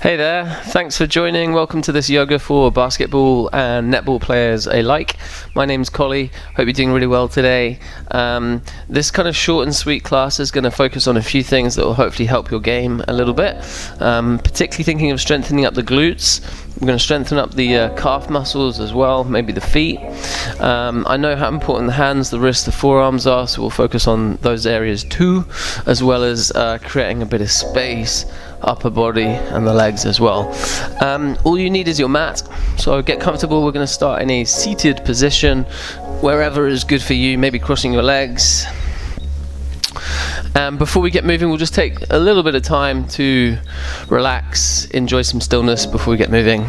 Hey there, thanks for joining. Welcome to this yoga for basketball and netball players alike. My name's Collie. Hope you're doing really well today. This kind of short and sweet class is going to focus on a few things that will hopefully help your game a little bit. Particularly thinking of strengthening up the glutes. We're going to strengthen up the calf muscles as well, maybe the feet. I know how important the hands, the wrists, the forearms are, so we'll focus on those areas too, as well as creating a bit of space, upper body and the legs as well. All you need is your mat, so get comfortable. We're going to start in a seated position, wherever is good for you, maybe crossing your legs. Before we get moving, we'll just take a little bit of time to relax, enjoy some stillness before we get moving.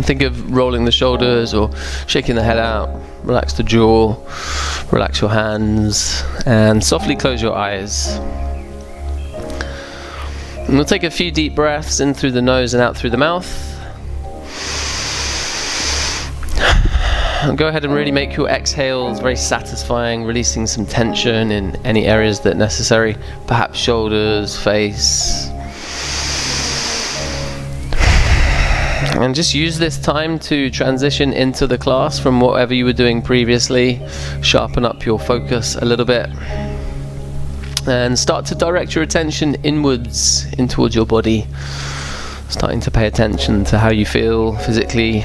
Think of rolling the shoulders or shaking the head out. Relax the jaw, relax your hands, and softly close your eyes. And we'll take a few deep breaths in through the nose and out through the mouth. And go ahead and really make your exhales very satisfying, releasing some tension in any areas that are necessary, perhaps shoulders, face. And just use this time to transition into the class from whatever you were doing previously. Sharpen up your focus a little bit. And start to direct your attention inwards in towards your body. Starting to pay attention to how you feel physically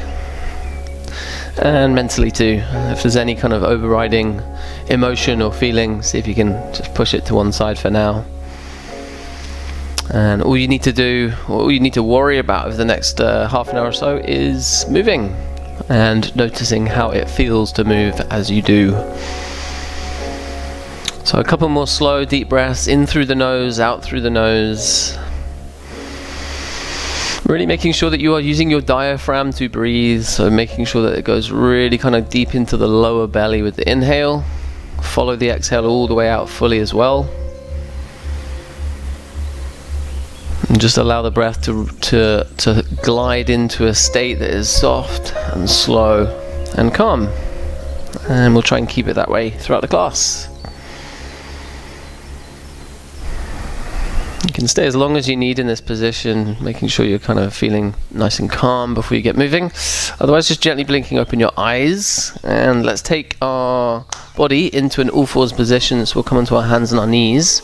and mentally too. If there's any kind of overriding emotion or feeling, see if you can just push it to one side for now. And all you need to do, or all you need to worry about over the next half an hour or so is moving and noticing how it feels to move as you do. So a couple more slow deep breaths in through the nose, out through the nose. Really making sure that you are using your diaphragm to breathe, so making sure that it goes really kind of deep into the lower belly with the inhale. Follow the exhale all the way out fully as well. And just allow the breath to glide into a state that is soft and slow and calm. And we'll try and keep it that way throughout the class. You can stay as long as you need in this position, making sure you're kind of feeling nice and calm before you get moving. Otherwise, just gently blinking open your eyes. And let's take our body into an all fours position. So we'll come onto our hands and our knees.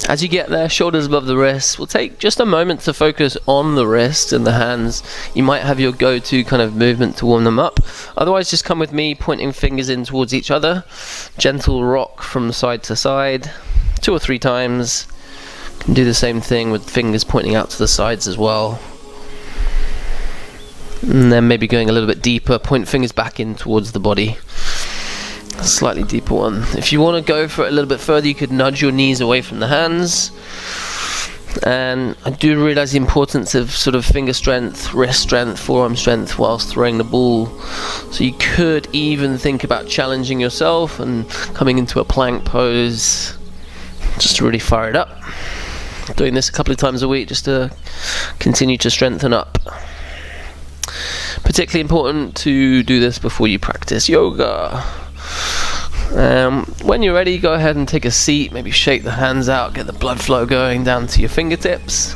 As you get there, shoulders above the wrists, we'll take just a moment to focus on the wrists and the hands. You might have your go-to kind of movement to warm them up. Otherwise, just come with me, pointing fingers in towards each other. Gentle rock from side to side. 2 or 3 times. You can do the same thing with fingers pointing out to the sides as well. And then maybe going a little bit deeper, point fingers back in towards the body. A slightly deeper one. If you want to go for it a little bit further, you could nudge your knees away from the hands. And I do realize the importance of sort of finger strength, wrist strength, forearm strength whilst throwing the ball. So you could even think about challenging yourself and coming into a plank pose. Just to really fire it up. Doing this a couple of times a week just to continue to strengthen up. Particularly important to do this before you practice yoga. When you're ready, go ahead and take a seat. Maybe shake the hands out, get the blood flow going down to your fingertips.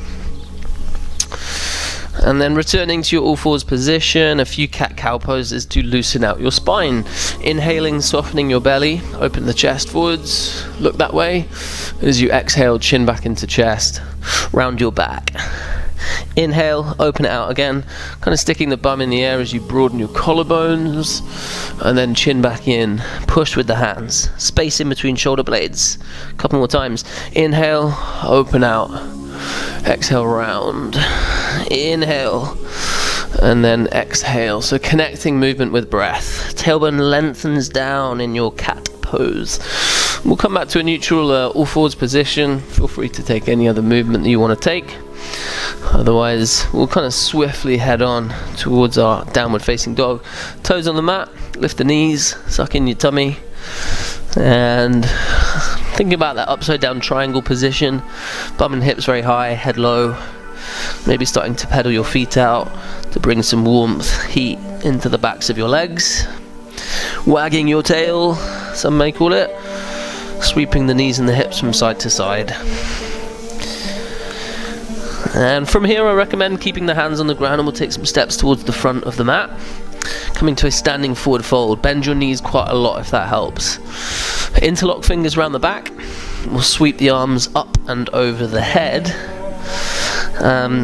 And then returning to your all fours position, a few cat-cow poses to loosen out your spine. Inhaling, softening your belly, open the chest forwards, look that way. As you exhale, chin back into chest, round your back. Inhale, open it out again, kind of sticking the bum in the air as you broaden your collarbones, and then chin back in, push with the hands, space in between shoulder blades. A couple more times. Inhale, open out. Exhale, round. Inhale, and then exhale. So connecting movement with breath. Tailbone lengthens down in your cat pose. We'll come back to a neutral all fours position. Feel free to take any other movement that you want to take. Otherwise, we'll kind of swiftly head on towards our downward facing dog. Toes on the mat, lift the knees, suck in your tummy, and think about that upside down triangle position. Bum and hips very high, head low. Maybe starting to pedal your feet out to bring some warmth, heat into the backs of your legs. Wagging your tail, some may call it. Sweeping the knees and the hips from side to side. And from here, I recommend keeping the hands on the ground, and we'll take some steps towards the front of the mat. Coming to a standing forward fold. Bend your knees quite a lot if that helps. Interlock fingers around the back. We'll sweep the arms up and over the head.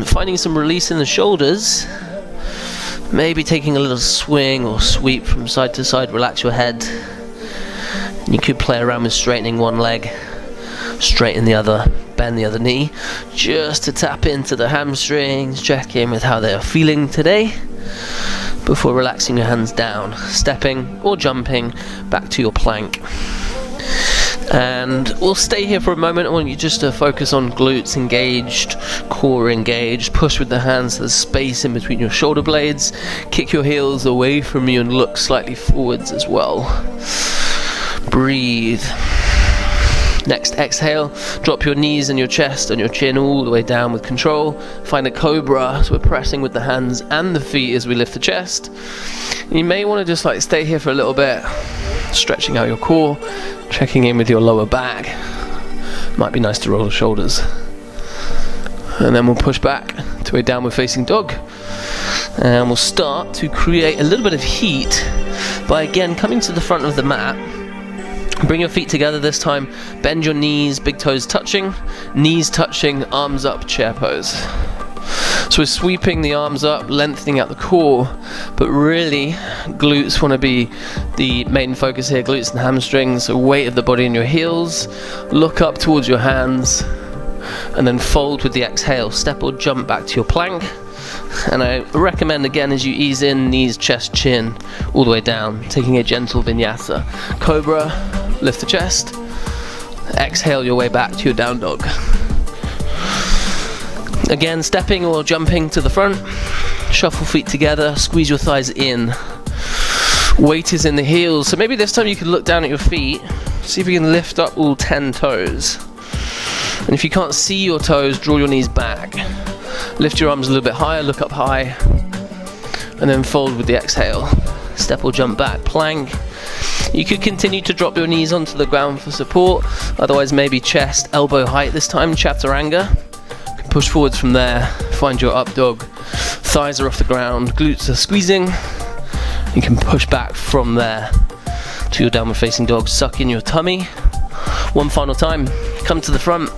Finding some release in the shoulders. Maybe taking a little swing or sweep from side to side. Relax your head. You could play around with straightening one leg, straighten the other, bend the other knee, just to tap into the hamstrings, check in with how they are feeling today, before relaxing your hands down, stepping or jumping back to your plank. And we'll stay here for a moment. I want you just to focus on glutes engaged, core engaged. Push with the hands to the space in between your shoulder blades. Kick your heels away from you and look slightly forwards as well. Breathe. Next, exhale. Drop your knees and your chest and your chin all the way down with control. Find a cobra, so we're pressing with the hands and the feet as we lift the chest. You may want to just stay here for a little bit, stretching out your core, checking in with your lower back. Might be nice to roll the shoulders. And then we'll push back to a downward facing dog. And we'll start to create a little bit of heat by again coming to the front of the mat. Bring your feet together this time. Bend your knees, big toes touching, knees touching, arms up, chair pose. So we're sweeping the arms up, lengthening out the core, but really glutes want to be the main focus here, glutes and hamstrings, so weight of the body in your heels, look up towards your hands, and then fold with the exhale, step or jump back to your plank. And I recommend again as you ease in, knees, chest, chin, all the way down, taking a gentle vinyasa. Cobra, lift the chest, exhale your way back to your down dog. Again, stepping or jumping to the front, shuffle feet together, squeeze your thighs in. Weight is in the heels, so maybe this time you can look down at your feet, see if you can lift up all 10 toes. And if you can't see your toes, draw your knees back. Lift your arms a little bit higher, look up high, and then fold with the exhale. Step or jump back, plank. You could continue to drop your knees onto the ground for support, otherwise maybe chest, elbow height this time, chaturanga. Push forwards from there, find your up dog. Thighs are off the ground, glutes are squeezing. You can push back from there to your downward facing dog. Suck in your tummy. One final time, come to the front.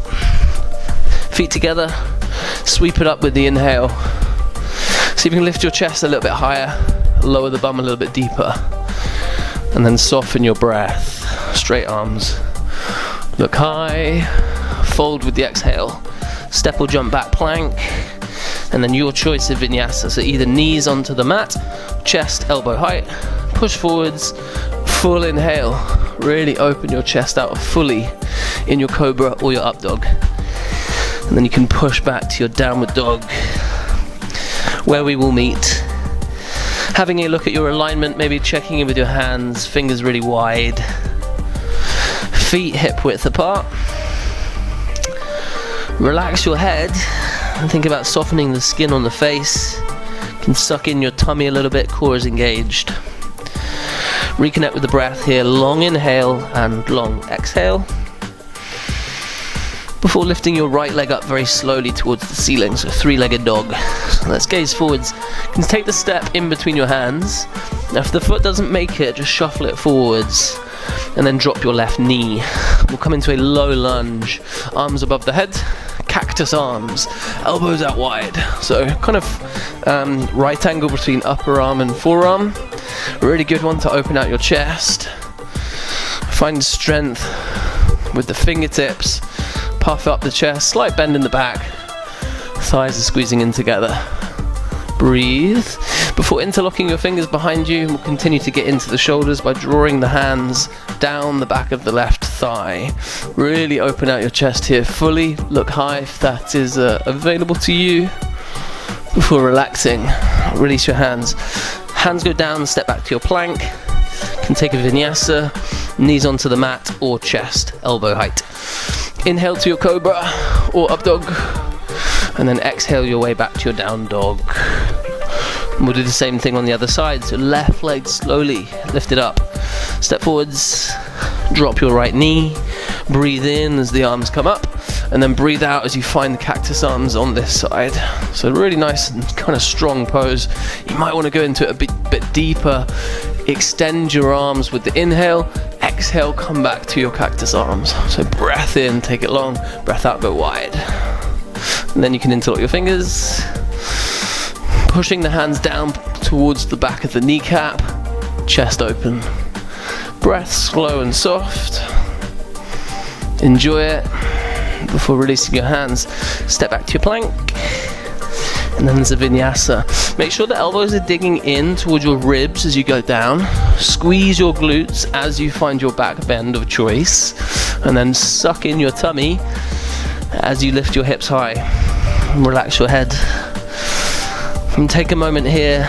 Feet together, sweep it up with the inhale. See if you can lift your chest a little bit higher, lower the bum a little bit deeper. And then soften your breath. Straight arms. Look high, fold with the exhale. Step or jump back, plank, and then your choice of vinyasa. So either knees onto the mat, chest, elbow height, push forwards, full inhale. Really open your chest out fully in your cobra or your up dog. And then you can push back to your downward dog, where we will meet. Having a look at your alignment, maybe checking in with your hands, fingers really wide, feet hip width apart. Relax your head and think about softening the skin on the face. You can suck in your tummy a little bit, core is engaged. Reconnect with the breath here, long inhale and long exhale. Before lifting your right leg up very slowly towards the ceiling, so three-legged dog. So let's gaze forwards. You can take the step in between your hands. Now if the foot doesn't make it, just shuffle it forwards and then drop your left knee. We'll come into a low lunge, arms above the head, cactus arms, elbows out wide. So kind of right angle between upper arm and forearm. A really good one to open out your chest. Find strength with the fingertips, puff up the chest, slight bend in the back, thighs are squeezing in together. Breathe. Before interlocking your fingers behind you, we'll continue to get into the shoulders by drawing the hands down the back of the left thigh. Really open out your chest here fully. Look high if that is available to you. Before relaxing, release your hands. Hands go down, step back to your plank. You can take a vinyasa, knees onto the mat or chest, elbow height. Inhale to your cobra or up dog, and then exhale your way back to your down dog. And we'll do the same thing on the other side. So left leg slowly lift it up. Step forwards, drop your right knee, breathe in as the arms come up, and then breathe out as you find the cactus arms on this side. So really nice and kind of strong pose. You might want to go into it a bit deeper. Extend your arms with the inhale. Exhale, come back to your cactus arms. So breath in, take it long. Breath out, go wide. And then you can interlock your fingers. Pushing the hands down towards the back of the kneecap. Chest open. Breath slow and soft. Enjoy it. Before releasing your hands, step back to your plank. And then there's a vinyasa. Make sure the elbows are digging in towards your ribs as you go down. Squeeze your glutes as you find your back bend of choice. And then suck in your tummy as you lift your hips high. And relax your head. And take a moment here.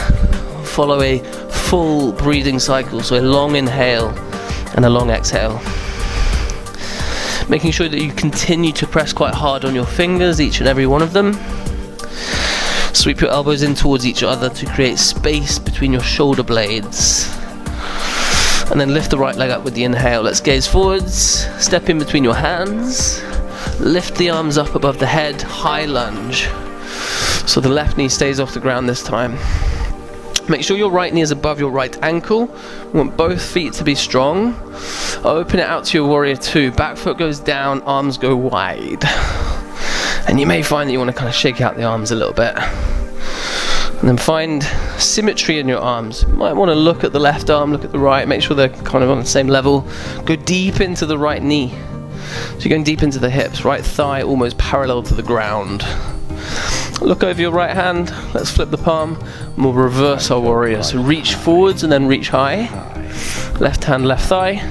Follow a full breathing cycle. So a long inhale and a long exhale. Making sure that you continue to press quite hard on your fingers, each and every one of them. Sweep your elbows in towards each other to create space between your shoulder blades. And then lift the right leg up with the inhale. Let's gaze forwards. Step in between your hands. Lift the arms up above the head. High lunge. So the left knee stays off the ground this time. Make sure your right knee is above your right ankle. You want both feet to be strong. Open it out to your warrior two. Back foot goes down, arms go wide. And you may find that you want to kind of shake out the arms a little bit. And then find symmetry in your arms. You might want to look at the left arm, look at the right, make sure they're kind of on the same level. Go deep into the right knee. So you're going deep into the hips, right thigh almost parallel to the ground. Look over your right hand, let's flip the palm, and we'll reverse our warrior. So reach forwards and then reach high. Left hand, left thigh.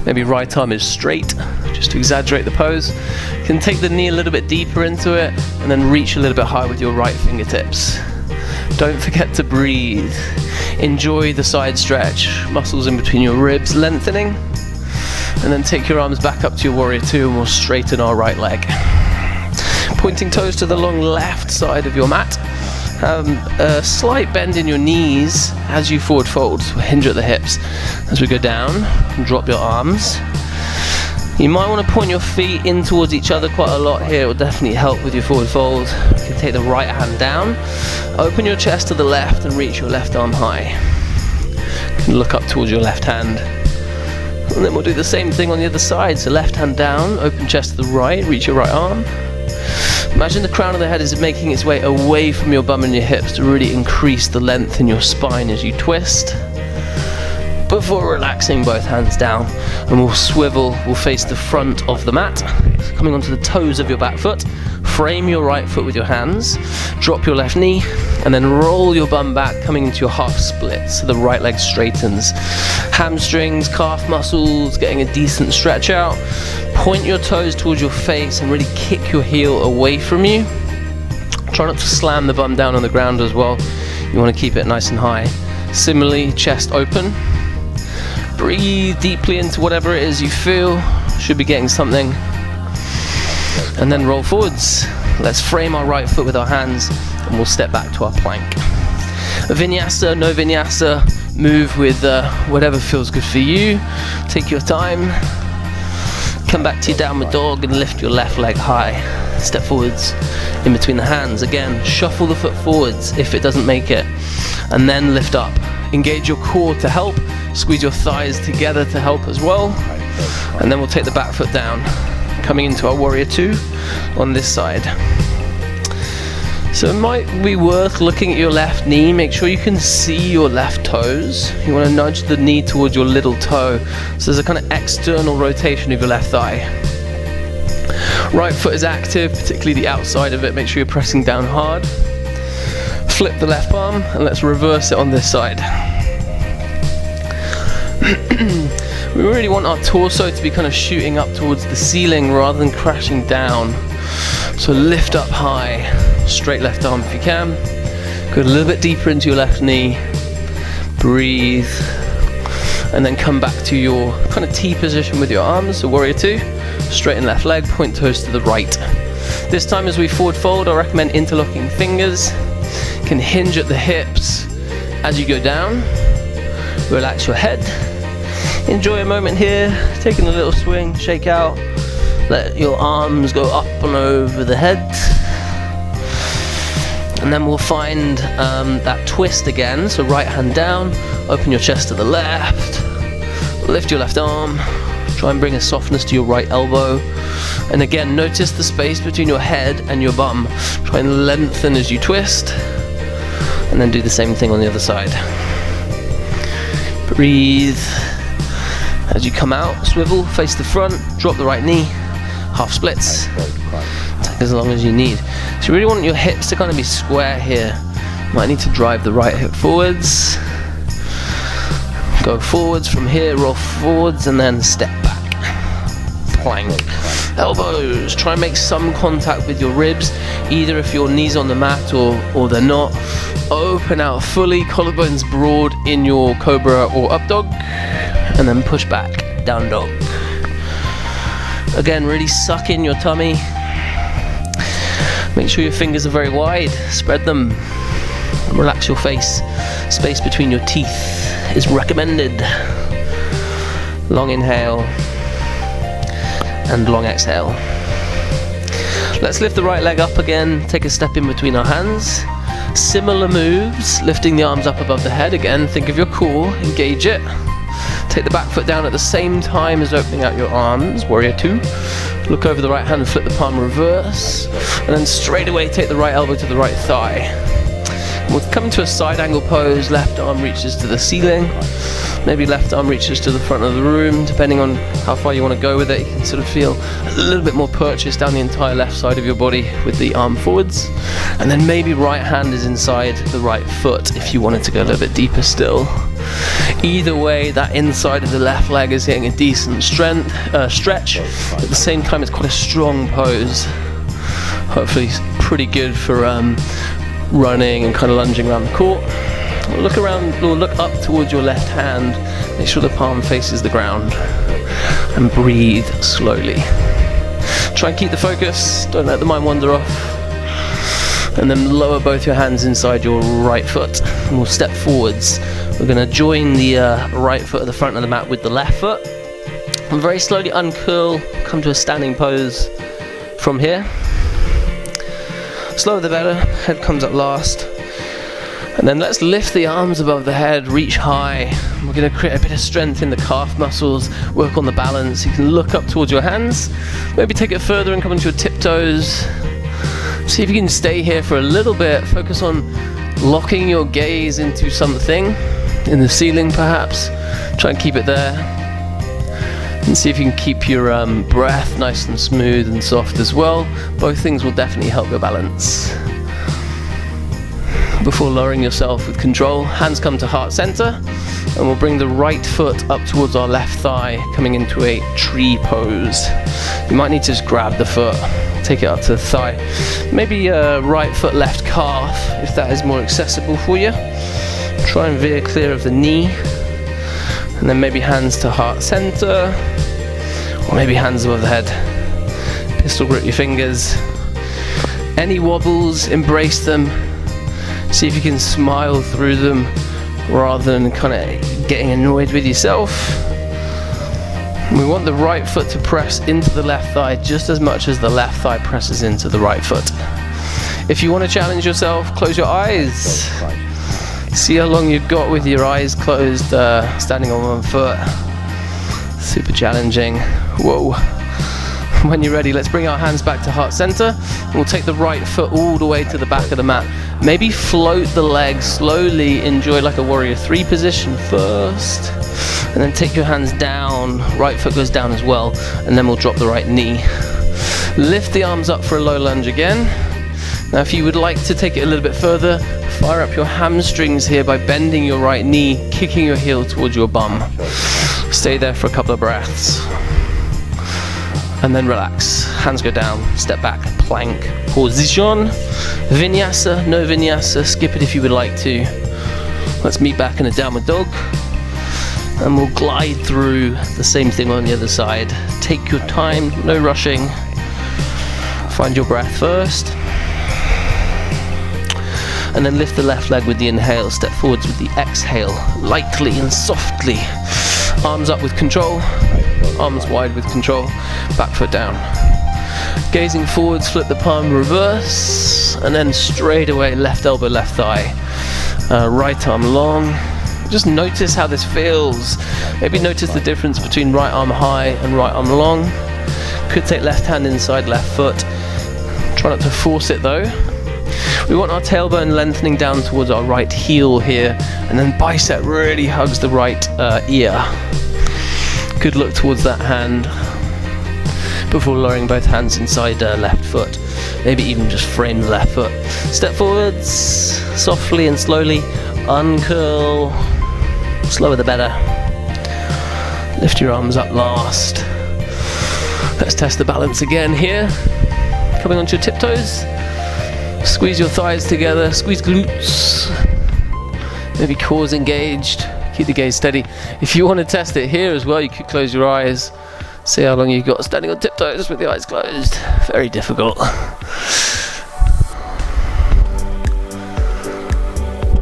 Maybe right arm is straight, just to exaggerate the pose. You can take the knee a little bit deeper into it, and then reach a little bit high with your right fingertips. Don't forget to breathe. Enjoy the side stretch, muscles in between your ribs lengthening. And then take your arms back up to your warrior two, and we'll straighten our right leg. Pointing toes to the long left side of your mat. A slight bend in your knees as you forward fold, so hinge at the hips. As we go down, drop your arms. You might want to point your feet in towards each other quite a lot here. It will definitely help with your forward fold. You can take the right hand down, open your chest to the left and reach your left arm high. You can look up towards your left hand. And then we'll do the same thing on the other side. So left hand down, open chest to the right, reach your right arm. Imagine the crown of the head is making its way away from your bum and your hips to really increase the length in your spine as you twist. Before relaxing both hands down, and we'll swivel, we'll face the front of the mat, coming onto the toes of your back foot. Frame your right foot with your hands, drop your left knee, and then roll your bum back, coming into your half split, so the right leg straightens. Hamstrings, calf muscles, getting a decent stretch out. Point your toes towards your face and really kick your heel away from you. Try not to slam the bum down on the ground as well. You want to keep it nice and high. Similarly, chest open. Breathe deeply into whatever it is you feel. Should be getting something. And then roll forwards. Let's frame our right foot with our hands and we'll step back to our plank. Vinyasa, no vinyasa, move with whatever feels good for you. Take your time. Come back to your downward dog and lift your left leg high. Step forwards in between the hands. Again, shuffle the foot forwards if it doesn't make it. And then lift up. Engage your core to help. Squeeze your thighs together to help as well. And then we'll take the back foot down. Coming into our warrior two on this side. So it might be worth looking at your left knee. Make sure you can see your left toes. You want to nudge the knee towards your little toe. So there's a kind of external rotation of your left thigh. Right foot is active, particularly the outside of it. Make sure you're pressing down hard. Flip the left palm and let's reverse it on this side. We really want our torso to be kind of shooting up towards the ceiling rather than crashing down. So lift up high, straight left arm if you can. Go a little bit deeper into your left knee. Breathe. And then come back to your kind of T position with your arms, so warrior two. Straighten left leg, point toes to the right. This time as we forward fold, I recommend interlocking fingers. You can hinge at the hips as you go down. Relax your head. Enjoy a moment here, taking a little swing, shake out, Let your arms go up and over the head. And then we'll find that twist again. So right hand down, open your chest to the left, lift your left arm, try and bring a softness to your right elbow. And again, notice the space between your head and your bum. Try and lengthen as you twist. And then do the same thing on the other side. Breathe. As you come out, swivel, face the front, drop the right knee, half splits. Take as long as you need. So you really want your hips to kind of be square here. Might need to drive the right hip forwards. Go forwards from here, roll forwards, and then step back. Plank. Elbows. Try and make some contact with your ribs, either if your knees on the mat or they're not. Open out fully, collarbones broad in your cobra or up dog, and then push back, down dog. Again, really suck in your tummy. Make sure your fingers are very wide, spread them. Relax your face. Space between your teeth is recommended. Long inhale and long exhale. Let's lift the right leg up again, take a step in between our hands. Similar moves, lifting the arms up above the head. Again, think of your core, engage it. Take the back foot down at the same time as opening out your arms, warrior two. Look over the right hand and flip the palm reverse. And then straight away take the right elbow to the right thigh. We'll come into a side angle pose, left arm reaches to the ceiling. Maybe left arm reaches to the front of the room, depending on how far you want to go with it. You can sort of feel a little bit more purchase down the entire left side of your body with the arm forwards. And then maybe right hand is inside the right foot if you wanted to go a little bit deeper still. Either way, that inside of the left leg is getting a decent stretch. At the same time, it's quite a strong pose. Hopefully pretty good for running and kind of lunging around the court. Look around, or look up towards your left hand. Make sure the palm faces the ground. And breathe slowly. Try and keep the focus. Don't let the mind wander off. And then lower both your hands inside your right foot. And we'll step forwards. We're going to join the right foot at the front of the mat with the left foot. And very slowly uncurl. Come to a standing pose from here. Slower the better. Head comes up last. And then let's lift the arms above the head, reach high. We're going to create a bit of strength in the calf muscles, work on the balance. You can look up towards your hands, maybe take it further and come into your tiptoes. See if you can stay here for a little bit. Focus on locking your gaze into something, in the ceiling perhaps. Try and keep it there. And see if you can keep your breath nice and smooth and soft as well. Both things will definitely help your balance. Before lowering yourself with control, hands come to heart center, and we'll bring the right foot up towards our left thigh, coming into a tree pose. You might need to just grab the foot, take it up to the thigh. Maybe right foot, left calf, if that is more accessible for you. Try and veer clear of the knee, and then maybe hands to heart center, or maybe hands above the head. Pistol grip your fingers. Any wobbles, embrace them. See if you can smile through them rather than kind of getting annoyed with yourself. We want the right foot to press into the left thigh just as much as the left thigh presses into the right foot. If you want to challenge yourself, close your eyes. See how long you've got with your eyes closed, standing on one foot. Super challenging. Whoa. When you're ready, let's bring our hands back to heart center. We'll take the right foot all the way to the back of the mat. Maybe float the legs slowly. Enjoy like a warrior three position first. And then take your hands down. Right foot goes down as well. And then we'll drop the right knee. Lift the arms up for a low lunge again. Now if you would like to take it a little bit further, fire up your hamstrings here by bending your right knee, kicking your heel towards your bum. Stay there for a couple of breaths. And then relax. Hands go down, step back, plank, position. Vinyasa, no vinyasa, skip it if you would like to. Let's meet back in a downward dog. And we'll glide through the same thing on the other side. Take your time, no rushing. Find your breath first. And then lift the left leg with the inhale, step forwards with the exhale, lightly and softly. Arms up with control, arms wide with control, back foot down. Gazing forwards, flip the palm reverse, and then straight away left elbow, left thigh. Right arm long. Just notice how this feels. Maybe notice the difference between right arm high and right arm long. Could take left hand inside left foot. Try not to force it though. We want our tailbone lengthening down towards our right heel here, and then bicep really hugs the right ear. Good look towards that hand before lowering both hands inside left foot. Maybe even just frame the left foot. Step forwards, softly and slowly, uncurl. Slower the better. Lift your arms up last. Let's test the balance again here. Coming onto your tiptoes. Squeeze your thighs together, squeeze glutes. Maybe cores engaged. Keep the gaze steady. If you want to test it here as well, you could close your eyes. See how long you've got standing on tiptoes with the eyes closed. Very difficult.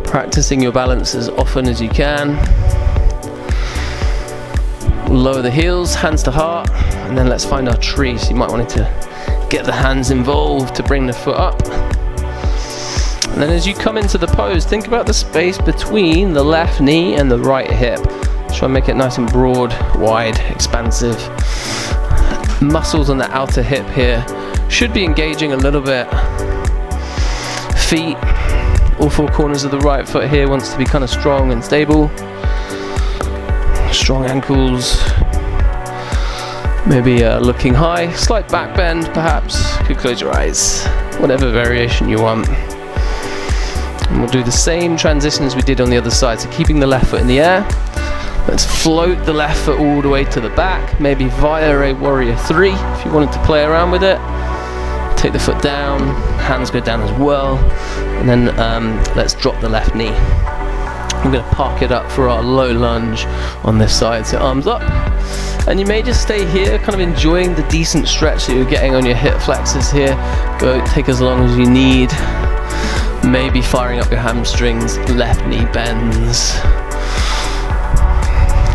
Practicing your balance as often as you can. Lower the heels, hands to heart, and then let's find our tree. So you might want to get the hands involved to bring the foot up. And then as you come into the pose, think about the space between the left knee and the right hip. Try and make it nice and broad, wide, expansive. Muscles on the outer hip here should be engaging a little bit. Feet, all four corners of the right foot here wants to be kind of strong and stable. Strong ankles. Maybe looking high, slight back bend perhaps. Could close your eyes. Whatever variation you want. And we'll do the same transition as we did on the other side. So keeping the left foot in the air. Let's float the left foot all the way to the back, maybe via a warrior 3 if you wanted to play around with it. Take the foot down, hands go down as well, and then let's drop the left knee. I'm going to park it up for our low lunge on this side, so arms up. And you may just stay here, kind of enjoying the decent stretch that you're getting on your hip flexors here. Go take as long as you need. Maybe firing up your hamstrings, left knee bends.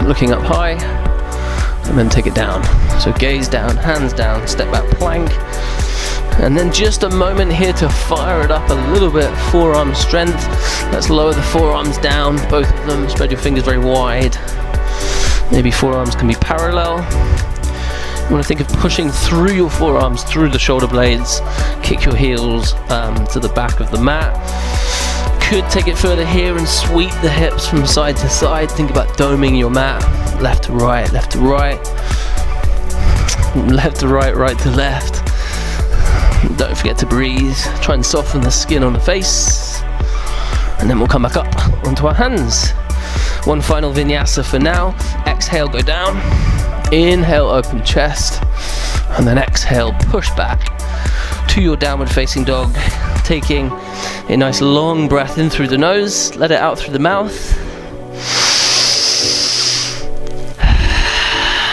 Looking up high, and then take it down. So gaze down, hands down, step back plank. And then just a moment here to fire it up a little bit, forearm strength. Let's lower the forearms down, both of them, spread your fingers very wide. Maybe forearms can be parallel. You want to think of pushing through your forearms, through the shoulder blades. Kick your heels to the back of the mat. Could take it further here and sweep the hips from side to side. Think about doming your mat, left to right, left to right. Left to right, right to left. Don't forget to breathe. Try and soften the skin on the face. And then we'll come back up onto our hands. One final vinyasa for now. Exhale, go down. Inhale, open chest. And then exhale, push back to your downward facing dog. Taking a nice long breath in through the nose. Let it out through the mouth.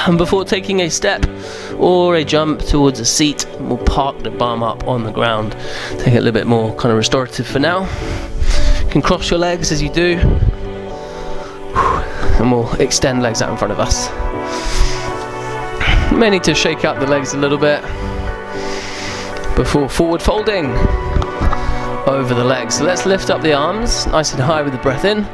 And before taking a step or a jump towards a seat, we'll park the bum up on the ground. Take it a little bit more kind of restorative for now. You can cross your legs as you do. And we'll extend legs out in front of us. You may need to shake out the legs a little bit before forward folding over the legs. So let's lift up the arms nice and high with the breath in.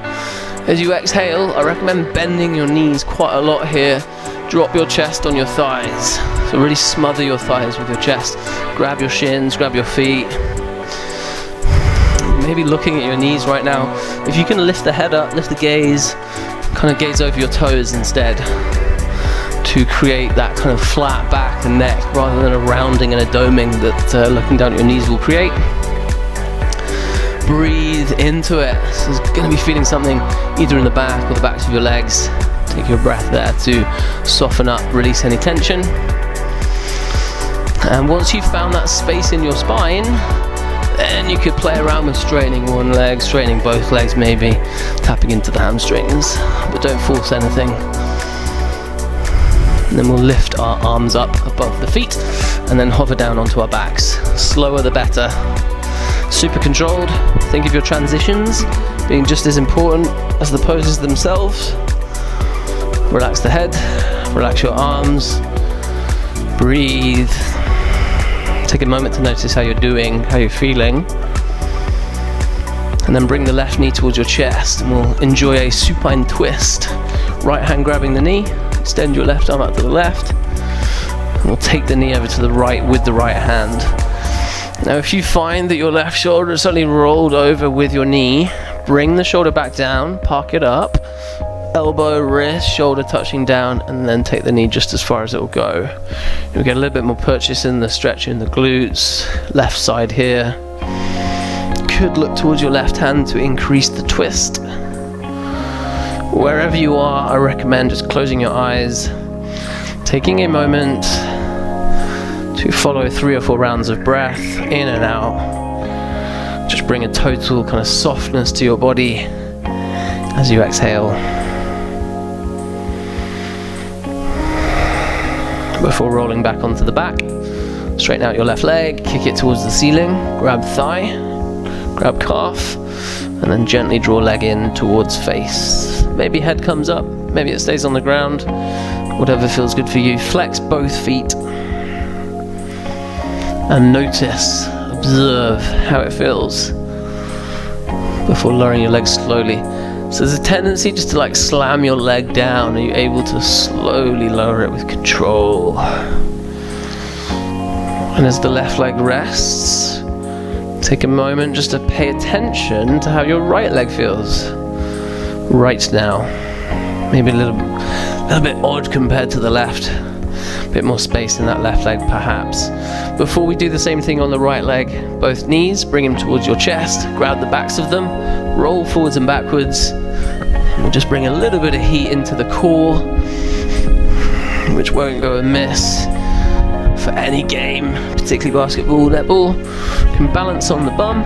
As you exhale, I recommend bending your knees quite a lot here. Drop your chest on your thighs. So really smother your thighs with your chest. Grab your shins, grab your feet. Maybe looking at your knees right now. If you can lift the head up, lift the gaze, kind of gaze over your toes instead, to create that kind of flat back and neck rather than a rounding and a doming that looking down at your knees will create. Breathe into it. So you're going to be feeling something either in the back or the backs of your legs. Take your breath there to soften up, release any tension. And once you've found that space in your spine, then you could play around with straightening one leg, straightening both legs maybe, tapping into the hamstrings, but don't force anything. And then we'll lift our arms up above the feet and then hover down onto our backs. Slower the better. Super controlled. Think of your transitions being just as important as the poses themselves. Relax the head, relax your arms, breathe, Take a moment to notice how you're doing, how you're feeling. And then bring the left knee towards your chest, and we'll enjoy a supine twist. Right hand grabbing the knee, extend your left arm out to the left, and we'll take the knee over to the right with the right hand. Now if you find that your left shoulder is suddenly rolled over with your knee, bring the shoulder back down, park it up, elbow, wrist, shoulder touching down, and then take the knee just as far as it will go. You'll get a little bit more purchase in the stretch in the glutes, left side here. Could look towards your left hand to increase the twist. Wherever you are, I recommend just closing your eyes, taking a moment to follow 3 or 4 rounds of breath in and out. Just bring a total kind of softness to your body as you exhale. Before rolling back onto the back, straighten out your left leg, kick it towards the ceiling, grab thigh, grab calf, and then gently draw leg in towards face. Maybe head comes up, maybe it stays on the ground, whatever feels good for you. Flex both feet and notice, observe how it feels before lowering your legs slowly. So there's a tendency just to like slam your leg down. Are you able to slowly lower it with control? And as the left leg rests, take a moment just to pay attention to how your right leg feels right now. Maybe a little bit odd compared to the left. A bit more space in that left leg perhaps. Before we do the same thing on the right leg, both knees, bring them towards your chest, grab the backs of them, roll forwards and backwards. We'll just bring a little bit of heat into the core, which won't go amiss for any game, particularly basketball, netball. You can balance on the bum.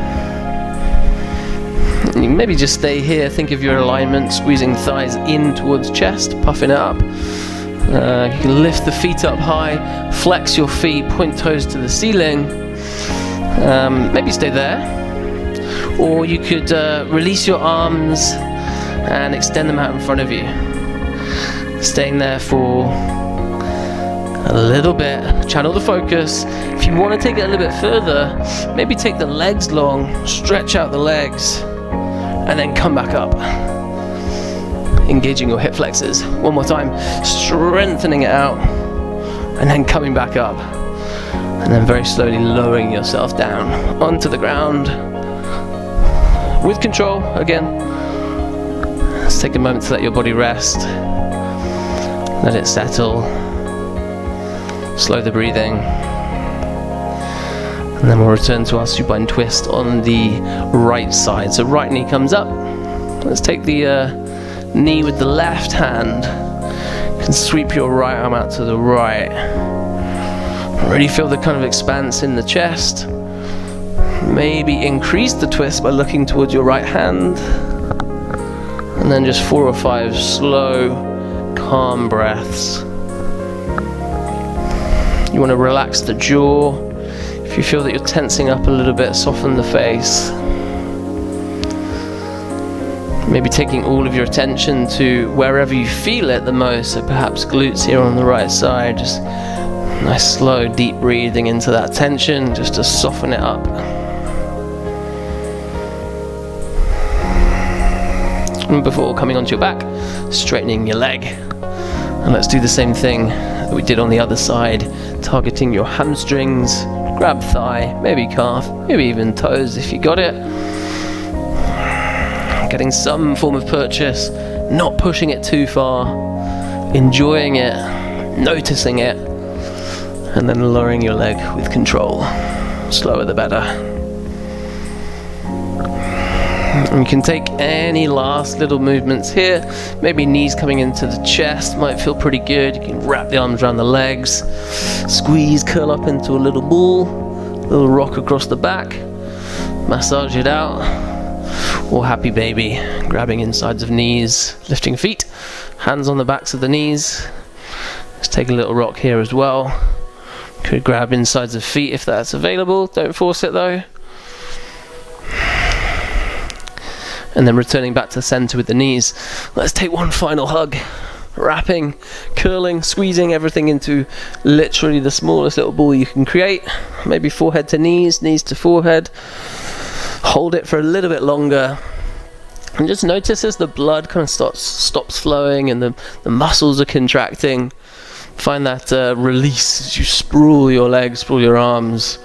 And you maybe just stay here, think of your alignment, squeezing thighs in towards chest, puffing it up. You can lift the feet up high, flex your feet, point toes to the ceiling. Maybe stay there. Or you could release your arms and extend them out in front of you. Staying there for a little bit, channel the focus. If you want to take it a little bit further, maybe take the legs long, stretch out the legs, and then come back up. Engaging your hip flexors. One more time, strengthening it out, and then coming back up. And then very slowly lowering yourself down onto the ground. With control, again. Let's take a moment to let your body rest. Let it settle. Slow the breathing. And then we'll return to our supine twist on the right side. So right knee comes up. Let's take the knee with the left hand. You can sweep your right arm out to the right. Really feel the kind of expanse in the chest. Maybe increase the twist by looking towards your right hand. And then just 4 or 5 slow, calm breaths. You want to relax the jaw. If you feel that you're tensing up a little bit, soften the face. Maybe taking all of your attention to wherever you feel it the most, so perhaps glutes here on the right side. Just nice slow deep breathing into that tension just to soften it up. And before coming onto your back, straightening your leg. And let's do the same thing that we did on the other side, targeting your hamstrings, grab thigh, maybe calf, maybe even toes if you got it. Getting some form of purchase, not pushing it too far, enjoying it, noticing it, and then lowering your leg with control. Slower the better. And you can take any last little movements here. Maybe knees coming into the chest might feel pretty good. You can wrap the arms around the legs, squeeze, curl up into a little ball, little rock across the back, massage it out. Or happy baby, grabbing insides of knees, lifting feet, hands on the backs of the knees. Let's take a little rock here as well. Could grab insides of feet if that's available. Don't force it though. And then returning back to the center with the knees. Let's take one final hug. wrapping, curling, squeezing everything into literally the smallest little ball you can create. Maybe forehead to knees, knees to forehead. Hold it for a little bit longer. And just notice as the blood kind of stops flowing and the muscles are contracting. Find that release as you sprawl your legs, sprawl your arms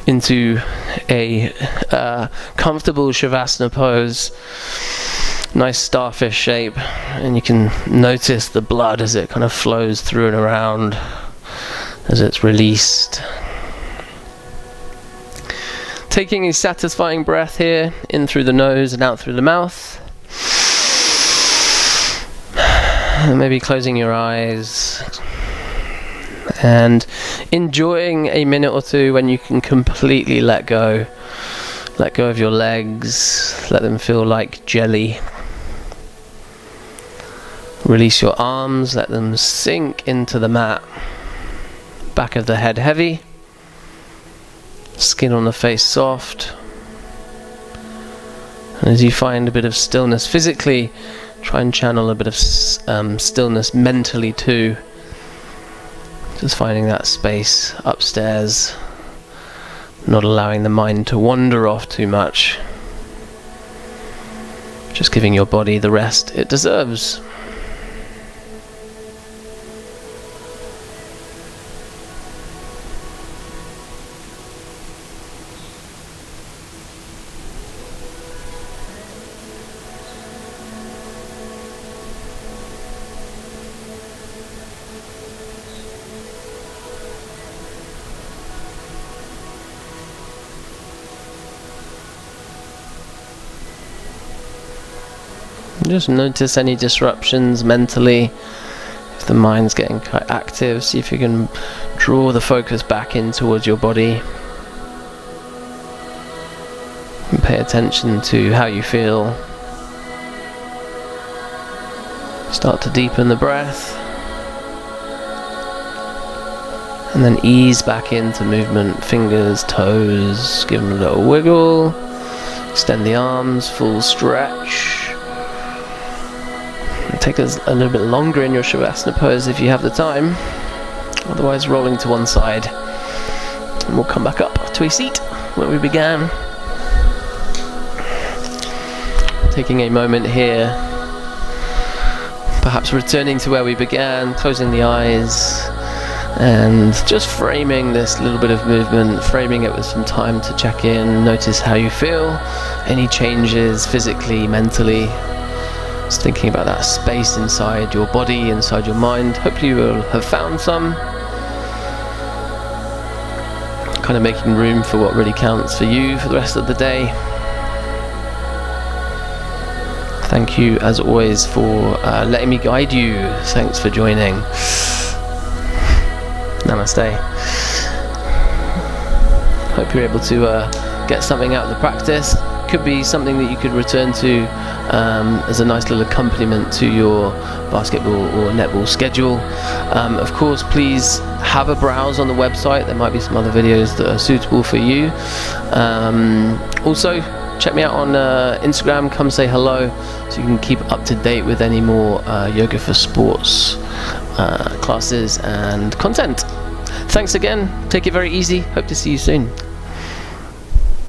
into a comfortable Savasana pose. Nice starfish shape. And you can notice the blood as it kind of flows through and around as it's released. Taking a satisfying breath here, in through the nose and out through the mouth. And maybe closing your eyes and enjoying a minute or two when you can completely let go. Let go of your legs, let them feel like jelly. Release your arms, let them sink into the mat. Back of the head heavy. Skin on the face soft. And as you find a bit of stillness physically, try and channel a bit of stillness mentally too. Just finding that space upstairs, not allowing the mind to wander off too much. Just giving your body the rest it deserves. Just notice any disruptions mentally. If the mind's getting quite active, see if you can draw the focus back in towards your body. And pay attention to how you feel. Start to deepen the breath. And then ease back into movement. Fingers, toes, give them a little wiggle. Extend the arms, full stretch. Take us a little bit longer in your Savasana pose if you have the time, otherwise rolling to one side, and we'll come back up to a seat where we began. Taking a moment here, perhaps returning to where we began, closing the eyes and just framing this little bit of movement, framing it with some time to check in, notice how you feel, any changes physically, mentally. Just thinking about that space inside your body, inside your mind. Hopefully you will have found some. Kind of making room for what really counts for you for the rest of the day. Thank you as always for letting me guide you. Thanks for joining. Namaste. Hope you're able to get something out of the practice. Could be something that you could return to as a nice little accompaniment to your basketball or netball schedule. Of course, please have a browse on the website. There might be some other videos that are suitable for you. Also, check me out on Instagram. Come say hello so you can keep up to date with any more yoga for sports classes and content. Thanks again. Take it very easy. Hope to see you soon.